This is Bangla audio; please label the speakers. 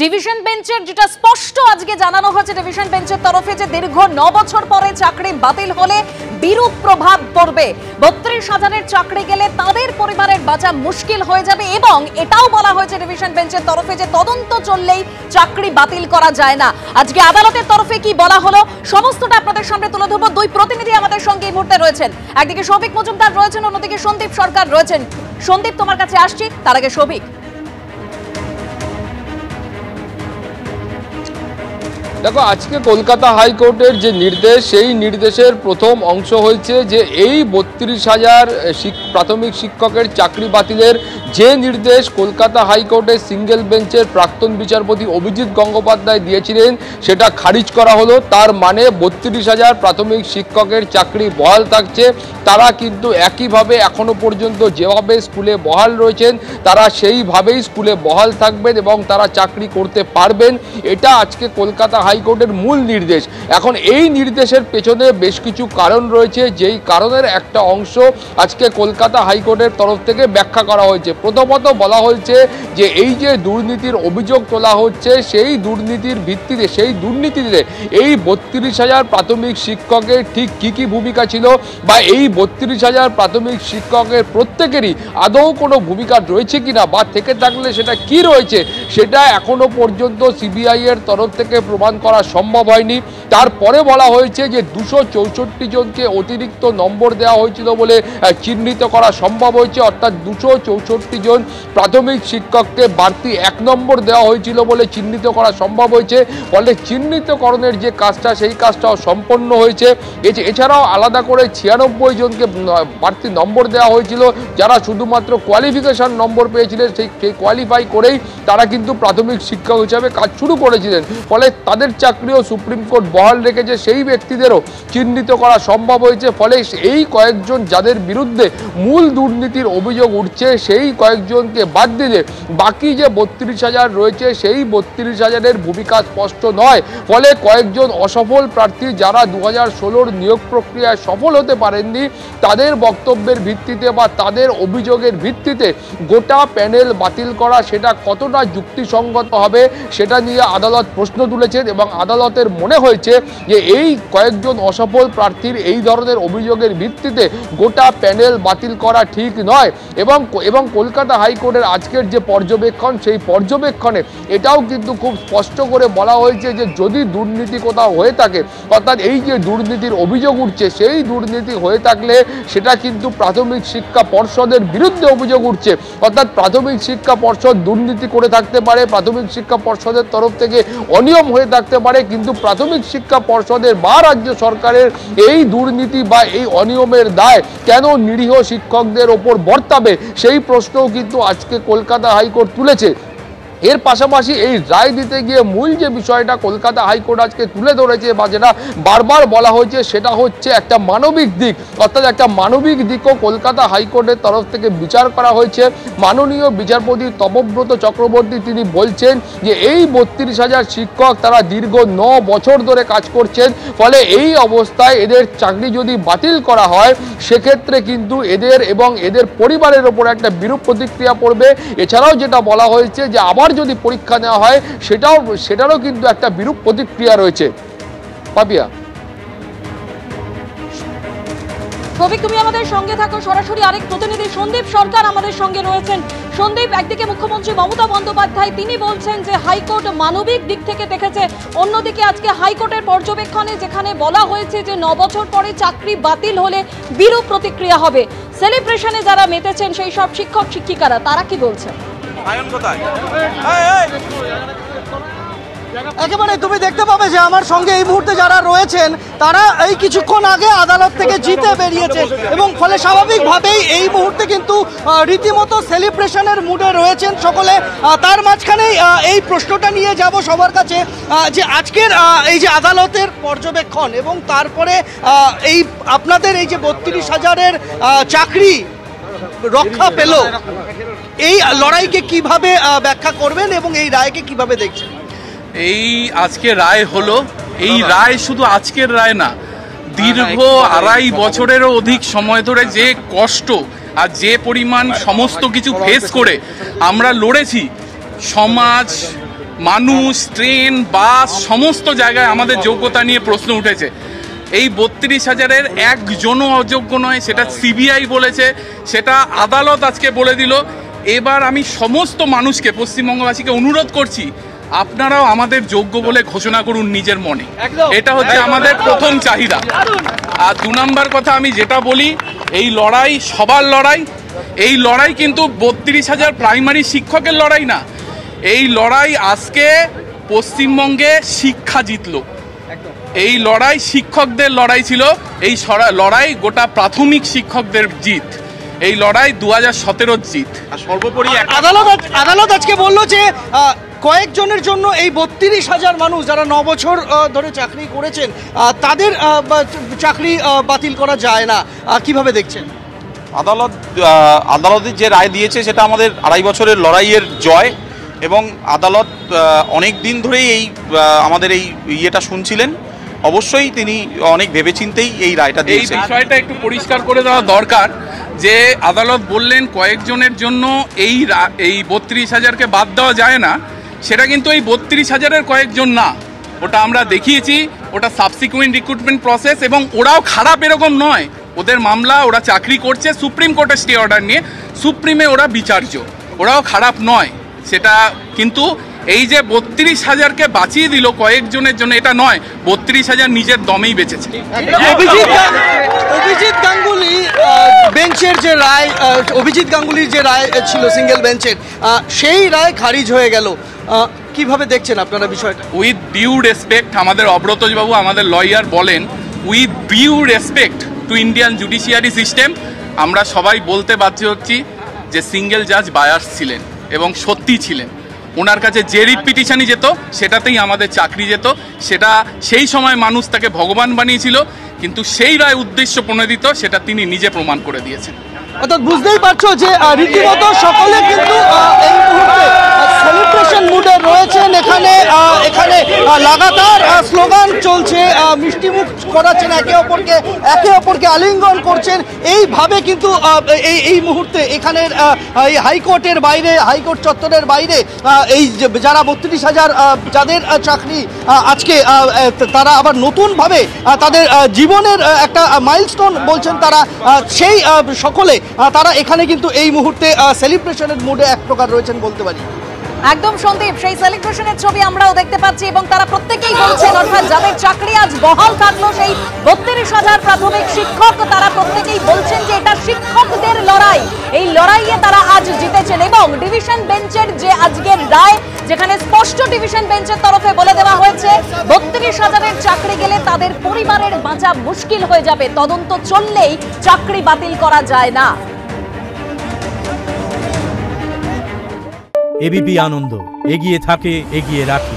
Speaker 1: ডিভিশন বেঞ্চের যেটা স্পষ্ট আজকে জানানো হয়েছে ডিভিশন বেঞ্চের তরফে যে দীর্ঘ 9 বছর পরে চাকরি বাতিল হলে বিরূপ প্রভাব পড়বে। 32,000-এর চাকরি গেলে তাদের পরিবারের বাঁচা মুশকিল হয়ে যাবে এবং এটাও বলা হয়েছে ডিভিশন বেঞ্চের তরফে যে তদন্ত চললেই চাকরি বাতিল করা যায় না। আজকে আদালতের তরফে কি বলা হলো সমস্তটা আপনাদের সামনে তুলে ধরবো। দুই প্রতিনিধি আমাদের সঙ্গে এই মুহূর্তে রয়েছেন, একদিকে সৌভিক মজুমদার রয়েছেন, অন্যদিকে সন্দীপ সরকার রয়েছেন। সন্দীপ, তোমার কাছে আসছি, তার আগে সৌভিক।
Speaker 2: দেখো, আজকে কলকাতা হাইকোর্টের যে নির্দেশ, সেই নির্দেশের প্রথম অংশ হয়েছে যে এই 32,000 প্রাথমিক শিক্ষকের চাকরি বাতিলের যে নির্দেশ কলকাতা হাইকোর্টের সিঙ্গেল বেঞ্চের প্রাক্তন বিচারপতি অভিজিৎ গঙ্গোপাধ্যায় দিয়েছিলেন সেটা খারিজ করা হলো। তার মানে 32,000 প্রাথমিক শিক্ষকের চাকরি বহাল থাকছে। তারা কিন্তু একইভাবে এখনো পর্যন্ত যেভাবে স্কুলে বহাল রয়েছেন তারা সেইভাবেই স্কুলে বহাল থাকবেন এবং তারা চাকরি করতে পারবেন। এটা আজকে কলকাতা হাইকোর্টের মূল নির্দেশ। এখন এই নির্দেশের পেছনে বেশ কিছু কারণ রয়েছে, যেই কারণের একটা অংশ আজকে কলকাতা হাইকোর্টের তরফ থেকে ব্যাখ্যা করা হয়েছে। প্রথমত বলা হয়েছে যে এই যে দুর্নীতির অভিযোগ তোলা হচ্ছে সেই দুর্নীতির ভিত্তিতে এই 32,000 প্রাথমিক শিক্ষকের ঠিক কি ভূমিকা ছিল বা এই 32,000 প্রাথমিক শিক্ষকের প্রত্যেকেরই আদৌ কোনো ভূমিকা রয়েছে কিনা বা থেকে থাকলে সেটা কি রয়েছে সেটা এখনো পর্যন্ত সিবিআই এর তরফ থেকে প্রমাণ করা সম্ভব হয়নি। তারপরে বলা হয়েছে যে 264 জনকে অতিরিক্ত নম্বর দেওয়া হয়েছিল বলে চিহ্নিত করা সম্ভব হয়েছে, অর্থাৎ 264 জন প্রাথমিক শিক্ষককে বাড়তি 1 নম্বর দেওয়া হয়েছিল বলে চিহ্নিত করা সম্ভব হয়েছে। ফলে চিহ্নিতকরণের যে কাজটা সেই কাজটাও সম্পন্ন হয়েছে। এছাড়াও আলাদা করে 96 জনকে বাড়তি নম্বর দেওয়া হয়েছিল যারা শুধুমাত্র কোয়ালিফিকেশন নম্বর পেয়েছিলেন, সেই কোয়ালিফাই করেই তারা কিন্তু প্রাথমিক শিক্ষক হিসাবে কাজ শুরু করেছিলেন। ফলে তাদের চাকরিও সুপ্রিম কোর্ট বহাল রেখেছে, সেই ব্যক্তিদেরও চিহ্নিত করা সম্ভব হয়েছে। ফলে এই কয়েকজন যাদের বিরুদ্ধে মূল দুর্নীতির অভিযোগ উঠছে সেই কয়েকজনকে বাদ দিলে বাকি যে 32,000 রয়েছে সেই 32,000-এর ভূমিকা স্পষ্ট নয়। ফলে কয়েকজন অসফল প্রার্থী যারা 2016 নিয়োগ প্রক্রিয়ায় সফল হতে পারেননি তাদের বক্তব্যের ভিত্তিতে বা তাদের অভিযোগের ভিত্তিতে গোটা প্যানেল বাতিল করা সেটা কতটা যুক্তিসঙ্গত হবে সেটা নিয়ে আদালত প্রশ্ন তুলেছেন এবং আদালতের মনে হয়েছে যে এই কয়েকজন অসফল প্রার্থীর এই ধরনের অভিযোগের ভিত্তিতে গোটা প্যানেল বাতিল করা ঠিক নয়। এবং কলকাতা হাইকোর্টের আজকের যে পর্যবেক্ষণ সেই পর্যবেক্ষণে এটাও কিন্তু খুব স্পষ্ট করে বলা হয়েছে যে যদি দুর্নীতি কোথাও হয়ে থাকে, অর্থাৎ এই যে দুর্নীতির অভিযোগ উঠছে সেই দুর্নীতি হয়ে থাকলে সেটা কিন্তু প্রাথমিক শিক্ষা পর্ষদের বিরুদ্ধে অভিযোগ উঠছে, অর্থাৎ প্রাথমিক শিক্ষা পর্ষদ দুর্নীতি করে থাকতে পারে, প্রাথমিক শিক্ষা পর্ষদের তরফ থেকে অনিয়ম হয়ে থাকতে পারে, কিন্তু প্রাথমিক শিক্ষা পর্ষদের বা রাজ্য সরকারের এই দুর্নীতি বা এই অনিয়মের দায় কেন নিরীহ শিক্ষকদের ওপর বর্তাবে সেই প্রশ্নও কিন্তু আজকে কলকাতা হাইকোর্ট তুলেছে। এর পাশাপাশি এই রায় দিতে গিয়ে মূল যে বিষয়টা কলকাতা হাইকোর্ট আজকে তুলে ধরেছে বা যেটা বারবার বলা হয়েছে সেটা হচ্ছে একটা মানবিক দিক, অর্থাৎ একটা মানবিক দিকও কলকাতা হাইকোর্টের তরফ থেকে বিচার করা হয়েছে। মাননীয় বিচারপতি তপব্রত চক্রবর্তী তিনি বলছেন যে এই 32,000 শিক্ষক তারা দীর্ঘ 9 বছর ধরে কাজ করছেন। ফলে এই অবস্থায় এদের চাকরি যদি বাতিল করা হয় সেক্ষেত্রে কিন্তু এদের এবং এদের পরিবারের ওপর একটা বিরূপ প্রতিক্রিয়া পড়বে। এছাড়াও যেটা বলা হয়েছে যে আবার যদি পরীক্ষা নেওয়া হয় সেটারও কিন্তু একটা বিরূপ প্রতিক্রিয়া রয়েছে। পাপিয়া,
Speaker 1: সৌভিক তুমি আমাদের সঙ্গে থাকো, সরাসরি আরেক প্রতিনিধি সন্দীপ সরকার আমাদের সঙ্গে রয়েছেন। সন্দীপ, একদিকে মুখ্যমন্ত্রী মমতা বন্দ্যোপাধ্যায় তিনি বলছেন যে হাইকোর্ট মানবিক দিক থেকে দেখেছে, অন্যদিকে আজকে হাইকোর্টের পর্যবেক্ষণে যেখানে বলা হয়েছে যে 9 বছর পরে চাকরি বাতিল হলে বিরূপ প্রতিক্রিয়া হবে, সেলিব্রেশনে যারা মেতেছেন সেই সব শিক্ষক শিক্ষিকারা তারা কি বলছেন?
Speaker 3: একেবারে তুমি দেখতে পাবে যে আমার সঙ্গে এই মুহূর্তে যারা রয়েছেন তারা এই কিছুক্ষণ আগে আদালত থেকে জিতে বেরিয়েছে এবং ফলে স্বাভাবিকভাবেই এই মুহূর্তে কিন্তু রীতিমতো সেলিব্রেশনের মুডে রয়েছেন সকলে। তার মাঝখানেই এই প্রশ্নটা নিয়ে যাব সবার কাছে যে আজকের এই যে আদালতের পর্যবেক্ষণ এবং তারপরে এই আপনাদের এই যে 32,000-এর চাকরি রক্ষা পেল, এই লড়াইকে কিভাবে ব্যাখ্যা করবেন এবং এই রায়কে কিভাবে দেখছেন?
Speaker 4: এই আজকে রায় হলো, এই রায় শুধু আজকের রায় না, দীর্ঘ 2.5 বছরেরও অধিক সময় ধরে যে কষ্ট আর যে পরিমাণ সমস্ত কিছু ফেস করে আমরা লড়েছি, সমাজ মানুষ, ট্রেন, বাস সমস্ত জায়গায় আমাদের যোগ্যতা নিয়ে প্রশ্ন উঠেছে। এই 32,000-এর একজনও অযোগ্য নয়, সেটা সিবিআই বলেছে, সেটা আদালত আজকে বলে দিল। এবার আমি সমস্ত মানুষকে, পশ্চিমবঙ্গবাসীকে অনুরোধ করছি, আপনারাও আমাদের যোগ্য বলে ঘোষণা করুন নিজের মনে। এটা হচ্ছে আমাদের প্রথম চাহিদা। আর 2 নম্বর কথা আমি যেটা বলি, এই লড়াই সবার লড়াই। এই লড়াই কিন্তু 32,000 প্রাইমারি শিক্ষকের লড়াই না। এই লড়াই আজকে পশ্চিমবঙ্গে শিক্ষা জিতল। এই লড়াই শিক্ষকদের লড়াই ছিল। এই লড়াই গোটা প্রাথমিক শিক্ষকদের জিত। এই লড়াই 2017-র জিত।
Speaker 5: আর সর্বোপরি
Speaker 3: আদালত আজকে বললো যে কয়েকজনের জন্য এই 32,000 মানুষ যারা 9 বছর ধরে চাকরি করেছেন তাদের চাকরি বাতিল করা যায় না। কিভাবে দেখছেন?
Speaker 5: আদালতের যে রায় দিয়েছে সেটা আমাদের 2.5 বছরের লড়াইয়ের জয়, এবং আদালত অনেক দিন ধরেই এই আমাদের এই ইয়েটা শুনছিলেন। অবশ্যই তিনি অনেক ভেবেচিন্তেই এই রায়টা দিয়েছেন।
Speaker 4: এই বিষয়টা একটু পরিষ্কার করে দেওয়া দরকার যে আদালত বললেন কয়েকজনের জন্য এই 32,000-কে বাদ দেওয়া যায় না, সেটা কিন্তু এই 32,000-এর কয়েকজন না। ওটা আমরা দেখিয়েছি, ওটা সাবসিকুয়েন্ট রিক্রুটমেন্ট প্রসেস, এবং ওরাও খারাপ এরকম নয়। ওদের মামলা, ওরা চাকরি করছে সুপ্রিম কোর্টের স্টে অর্ডার নিয়ে, সুপ্রিমে ওরা বিচার্য, ওরাও খারাপ নয় সেটা। কিন্তু এই যে 32,000-কে বাঁচিয়ে দিল কয়েকজনের জন্য, এটা নয়, 32,000 নিজের দমেই বেঁচেছে।
Speaker 3: অভিজিৎ গাঙ্গুলি বেঞ্চের যে রায়, অভিজিৎ গাঙ্গুলির যে রায় ছিল সিঙ্গেল বেঞ্চের, সেই রায় খারিজ হয়ে গেল। কিভাবে দেখছেন আপনারা বিষয়টা?
Speaker 4: উইথ ডিউ রেসপেক্ট, আমাদের অব্রতবাবু আমাদের লয়ার বলেন, with due respect to Indian judiciary system, আমরা সবাই বলতে বাধ্য হচ্ছি যে সিঙ্গেল জাজ বায়াস ছিলেন এবং সত্যি ছিলেন। ওনার কাছে যে রিট পিটিশনই যেত সেটাতেই আমাদের চাকরি যেত। সেটা সেই সময় মানুষ তাকে ভগবান বানিয়েছিল, কিন্তু সেই রায় উদ্দেশ্য প্রণোদিত, সেটা তিনি নিজে প্রমাণ করে দিয়েছেন।
Speaker 3: অর্থাৎ বুঝতেই পারছো যে রীতিমতো সকলে কিন্তু এই মুহূর্তে সেলিব্রেশন মুডে রয়েছেন। এখানে লাগাতার স্লোগান চলছে, মিষ্টিমুখ করাচ্ছেন একে অপরকে আলিঙ্গন করছেন। এইভাবে কিন্তু এই মুহূর্তে এখানের এই হাইকোর্টের বাইরে, হাইকোর্ট চত্বরের বাইরে এই যারা 32,000 যাদের চাকরি আজকে, তারা আবার নতুনভাবে তাদের জীবনের একটা মাইলস্টোন বলছেন তারা, সেই সকলে তারা এখানে কিন্তু এই মুহূর্তে সেলিব্রেশনের মুডে এক প্রকার রয়েছেন বলতে পারি।
Speaker 1: একদম সন্দীপ, সেই সেলিব্রেশনের ছবি আমরাও দেখতে পাচ্ছি, এবং তারা প্রত্যেকেই বলছেন, অর্থাৎ যাদের চাকরি আজ বহাল থাকলো সেই 32,000 প্রাথমিক শিক্ষক, তারা প্রত্যেকেই বলছেন যে এটা শিক্ষকদের লড়াই। এই লড়াইয়ে তারা আজ জিতেছেন। এবং ডিভিশন বেঞ্চের যে আজকের রায়, যেখানে স্পষ্ট ডিভিশন বেঞ্চের তরফে বলে দেওয়া হয়েছে 32,000-এর চাকরি গেলে তাদের পরিবারের বাঁচা মুশকিল হয়ে যাবে, তদন্ত চললেই চাকরি বাতিল করা যায় না।
Speaker 6: এবিপি আনন্দ, এগিয়ে থাকে, এগিয়ে রাখে।